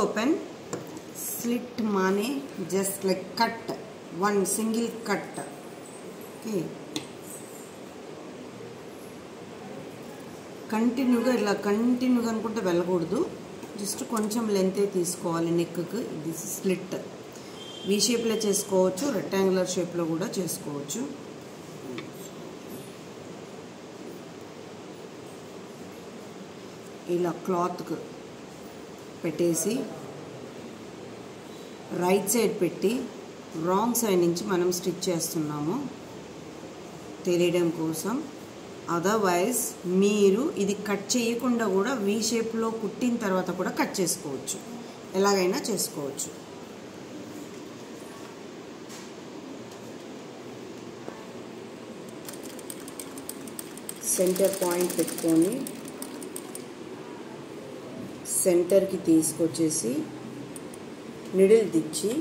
open, slit mane just like cut, one single cut. Okay, కంటిన్యూగా ఇలా కంటిన్యూగా అనుకుంటే వెళ్ళకూడదు, జస్ట్ కొంచెం లెంతే తీసుకోవాలి నెక్కి. దిస్ స్లిట్ వీ షేప్లో చేసుకోవచ్చు, రెక్టాంగులర్ షేప్లో కూడా చేసుకోవచ్చు. ఇలా క్లాత్కి పెట్టేసి రైట్ సైడ్ పెట్టి రాంగ్ సైడ్ నుంచి మనం స్టిచ్ చేస్తున్నాము తెలియడం కోసం. అదర్వైజ్ మీరు ఇది కట్ చేయకుండా కూడా వీ షేప్లో కుట్టిన తర్వాత కూడా కట్ చేసుకోవచ్చు, ఎలాగైనా చేసుకోవచ్చు. సెంటర్ పాయింట్ పెట్టుకొని సెంటర్కి తీసుకొచ్చేసి నిడిల్ దించి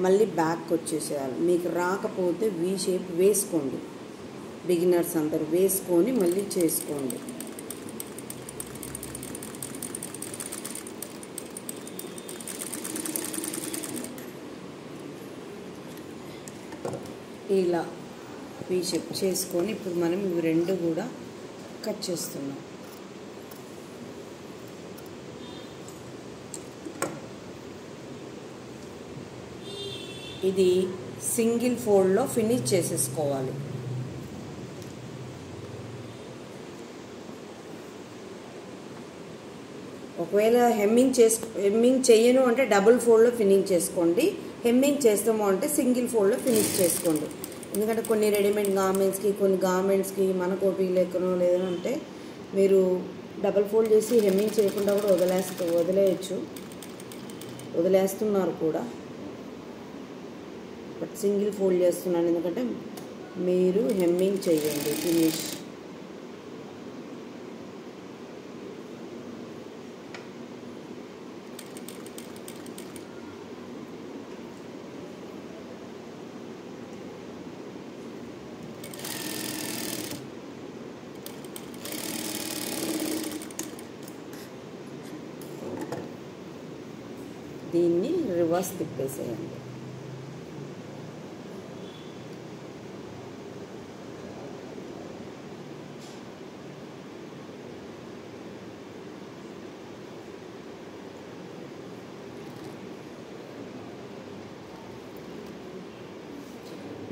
మళ్ళీ బ్యాక్ వచ్చేసేయాలి. మీకు రాకపోతే వీ షేప్ వేసుకోండి, బిగినర్స్ అందరూ వేసుకొని మళ్ళీ చేసుకోండి. ఇలా వీ షేప్ చేసుకొని ఇప్పుడు మనం ఇవి రెండు కూడా కట్ చేస్తున్నాం. ఇది సింగిల్ ఫోల్డ్లో ఫినిష్ చేసేసుకోవాలి. ఒకవేళ హెమ్మింగ్ చేయను అంటే డబుల్ ఫోల్డ్లో ఫినిష్ చేసుకోండి, హెమ్మింగ్ చేస్తాము అంటే సింగిల్ ఫోల్డ్లో ఫినిష్ చేసుకోండి. ఎందుకంటే కొన్ని రెడీమేడ్ కొన్ని గార్మెంట్స్కి మనకు ఓపిక లేకనో లేదని అంటే మీరు డబుల్ ఫోల్డ్ చేసి హెమ్మింగ్ చేయకుండా కూడా వదిలేస్తున్నారు కూడా. బట్ సింగిల్ ఫోల్డ్ చేస్తున్నాను ఎందుకంటే మీరు హెమ్మింగ్ చేయండి ఫినిష్. దీన్ని రివర్స్ తిప్పేసేయండి.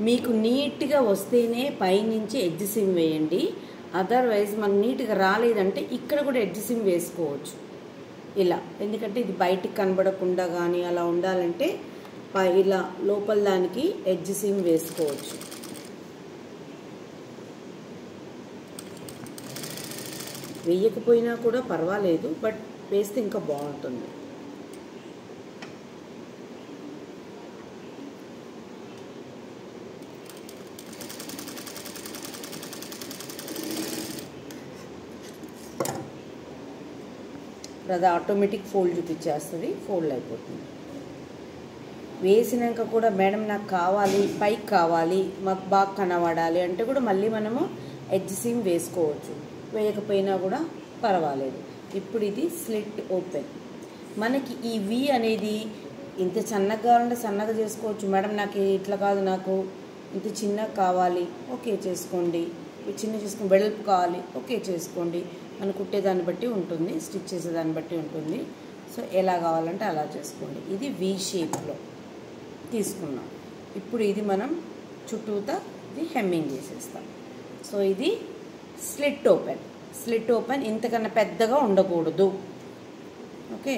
మీకు నీట్గా వస్తేనే పైనుంచి ఎడ్జ్ సిమ్ వేయండి, అదర్వైజ్ మనకు నీట్గా రాలేదంటే ఇక్కడ కూడా ఎడ్జ్ సిమ్ వేసుకోవచ్చు ఇలా. ఎందుకంటే ఇది బయటికి కనబడకుండా కానీ అలా ఉండాలంటే ఇలా లోపల దానికి ఎడ్జ్ సిమ్ వేసుకోవచ్చు. వేయకపోయినా కూడా పర్వాలేదు, బట్ వేస్తే ఇంకా బాగుంటుంది. అది ఆటోమేటిక్ ఫోల్డ్ చూపించేస్తుంది, ఫోల్డ్ అయిపోతుంది. వేసినాక కూడా మేడం నాకు కావాలి, పైకి కావాలి, మాకు బాగా కనబడాలి అంటే కూడా మళ్ళీ మనము ఎడ్జ్ సీమ్ వేసుకోవచ్చు, వేయకపోయినా కూడా పర్వాలేదు. ఇప్పుడు ఇది స్లిట్ ఓపెన్. మనకి ఈ వి అనేది ఇంత సన్నగా కావాలంటే సన్నగా చేసుకోవచ్చు. మేడం నాకు ఇట్లా కాదు, నాకు ఇంత చిన్నగా కావాలి, ఓకే చేసుకోండి. చిన్న చేసుకుని వెడల్పు కావాలి, ఓకే చేసుకోండి. మనం కుట్టేదాన్ని బట్టి ఉంటుంది, స్టిచ్ చేసేదాన్ని బట్టి ఉంటుంది. సో ఎలా కావాలంటే అలా చేసుకోండి. ఇది వి షేప్లో తీసుకున్నాం. ఇప్పుడు ఇది మనం చుట్టూతా ఇది హెమ్మింగ్ చేసేస్తాం. సో ఇది స్లిట్ ఓపెన్. స్లిట్ ఓపెన్ ఇంతకన్నా పెద్దగా ఉండకూడదు. ఓకే.